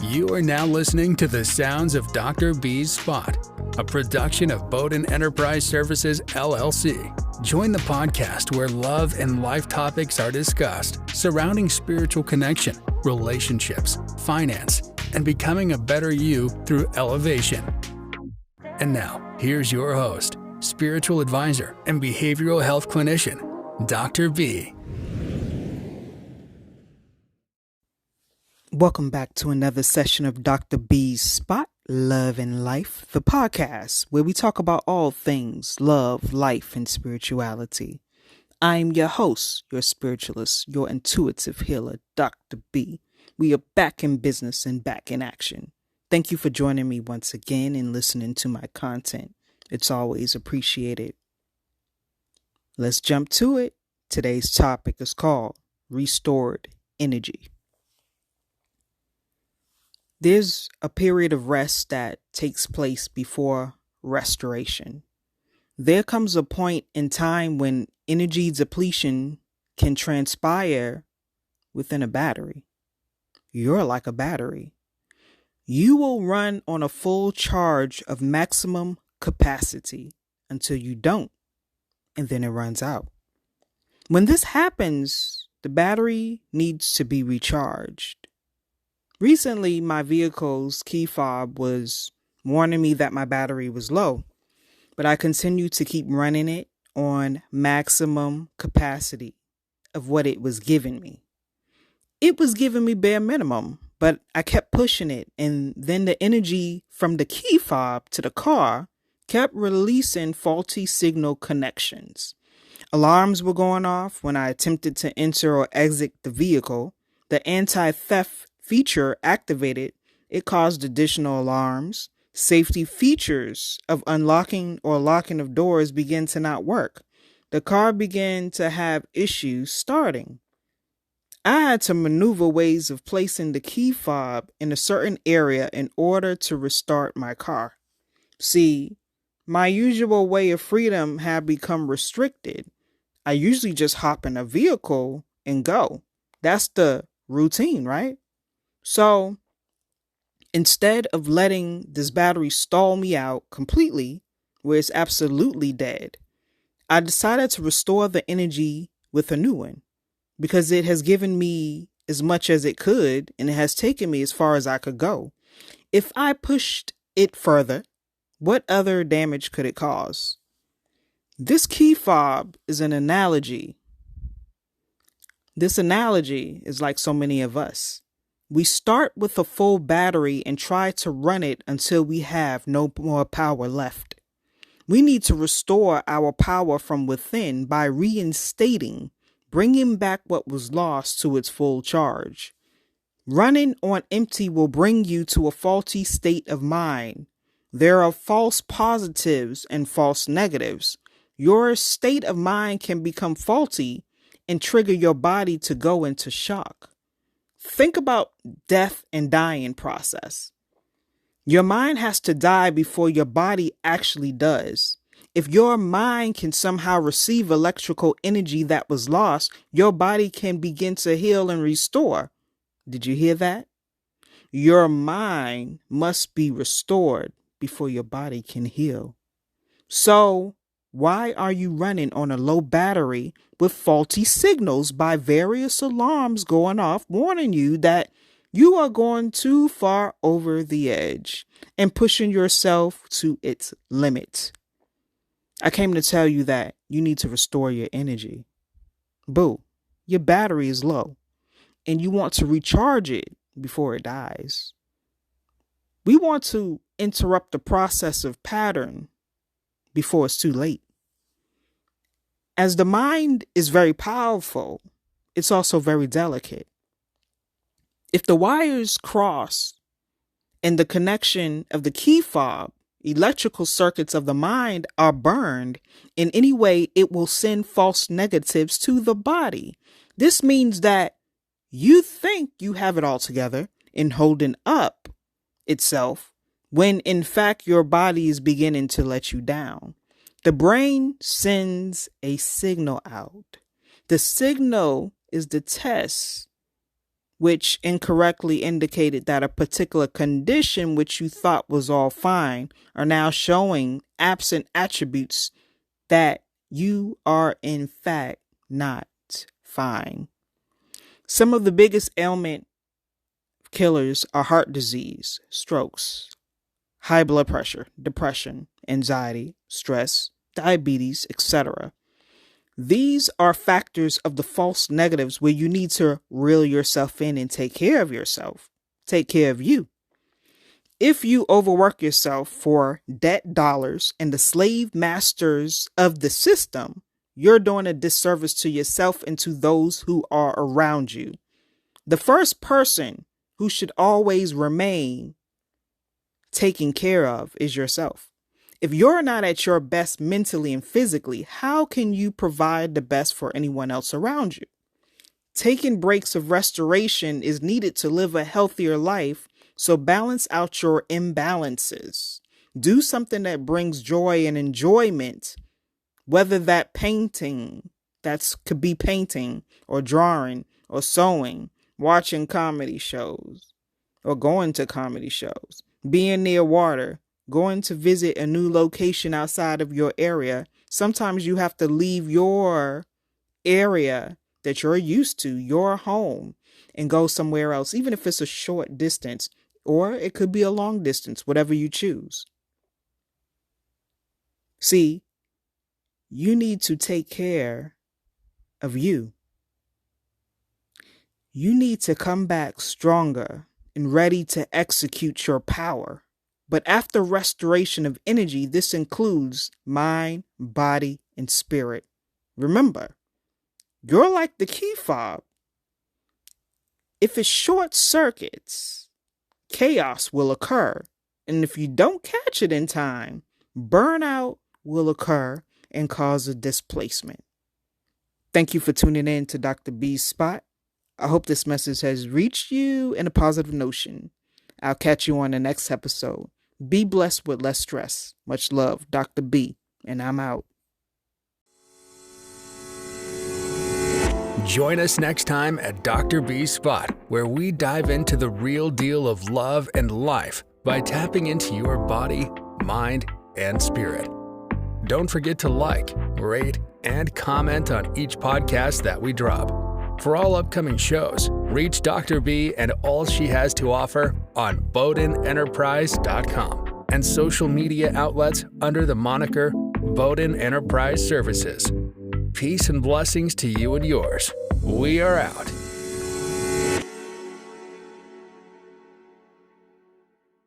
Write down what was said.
You are now listening to the sounds of Dr. B's Spot, a production of Bowden Enterprise Services, LLC. Join the podcast where love and life topics are discussed surrounding spiritual connection, relationships, finance, and becoming a better you through elevation. And now, here's your host, spiritual advisor and behavioral health clinician, Dr. B. Welcome back to another session of Dr. B's Spot, Love and Life, the podcast where we talk about all things love, life, and spirituality. I'm your host, your spiritualist, your intuitive healer, Dr. B. We are back in business and back in action. Thank you for joining me once again and listening to my content. It's always appreciated. Let's jump to it. Today's topic is called Restored Energy. There's a period of rest that takes place before restoration. There comes a point in time when energy depletion can transpire within a battery. You're like a battery. You will run on a full charge of maximum capacity until you don't, and then it runs out. When this happens, the battery needs to be recharged. Recently, my vehicle's key fob was warning me that my battery was low, but I continued to keep running it on maximum capacity of what it was giving me. It was giving me bare minimum, but I kept pushing it, and then the energy from the key fob to the car kept releasing faulty signal connections. Alarms were going off when I attempted to enter or exit the vehicle. The anti-theft feature activated. It caused additional alarms. Safety features of unlocking or locking of doors began to not work. The car began to have issues starting. I had to maneuver ways of placing the key fob in a certain area in order to restart my car. See, my usual way of freedom had become restricted. I usually just hop in a vehicle and go. That's the routine, right? So instead of letting this battery stall me out completely, where it's absolutely dead, I decided to restore the energy with a new one because it has given me as much as it could and it has taken me as far as I could go. If I pushed it further, what other damage could it cause? This key fob is an analogy. This analogy is like so many of us. We start with a full battery and try to run it until we have no more power left. We need to restore our power from within by reinstating, bringing back what was lost to its full charge. Running on empty will bring you to a faulty state of mind. There are false positives and false negatives. Your state of mind can become faulty and trigger your body to go into shock. Think about death and dying process. Your mind has to die before your body actually does. If your mind can somehow receive electrical energy that was lost, your body can begin to heal and restore. Did you hear that? Your mind must be restored before your body can heal. So, why are you running on a low battery with faulty signals by various alarms going off warning you that you are going too far over the edge and pushing yourself to its limit? I came to tell you that you need to restore your energy. Boo, your battery is low and you want to recharge it before it dies. We want to interrupt the process of pattern before it's too late. As the mind is very powerful, it's also very delicate. If the wires cross and the connection of the key fob, electrical circuits of the mind are burned in any way, it will send false negatives to the body. This means that you think you have it all together in holding up itself when in fact your body is beginning to let you down. The brain sends a signal out. The signal is the test which incorrectly indicated that a particular condition which you thought was all fine are now showing absent attributes that you are in fact not fine. Some of the biggest ailment killers are heart disease, strokes, high blood pressure, depression, anxiety, stress, diabetes, etc. These are factors of the false negatives where you need to reel yourself in and take care of yourself. Take care of you. If you overwork yourself for debt dollars and the slave masters of the system, you're doing a disservice to yourself and to those who are around you. The first person who should always remain taken care of is yourself. If you're not at your best mentally and physically, how can you provide the best for anyone else around you? Taking breaks of restoration is needed to live a healthier life, so balance out your imbalances. Do something that brings joy and enjoyment, whether that could be painting or drawing or sewing, watching comedy shows or going to comedy shows, being near water, going to visit a new location outside of your area. Sometimes you have to leave your area that you're used to, your home, and go somewhere else, even if it's a short distance, or it could be a long distance, whatever you choose. See, you need to take care of you. You need to come back stronger and ready to execute your power. But after restoration of energy, this includes mind, body, and spirit. Remember, you're like the key fob. If it short circuits, chaos will occur. And if you don't catch it in time, burnout will occur and cause a displacement. Thank you for tuning in to Dr. B's Spot. I hope this message has reached you in a positive notion. I'll catch you on the next episode. Be blessed with less stress. Much love, Dr. B, and I'm out. Join us next time at Dr. B's Spot, where we dive into the real deal of love and life by tapping into your body, mind, and spirit. Don't forget to like, rate, and comment on each podcast that we drop. For all upcoming shows, reach Dr. B and all she has to offer on bowdenenterprise.com and social media outlets under the moniker Bowden Enterprise Services. Peace and blessings to you and yours. We are out.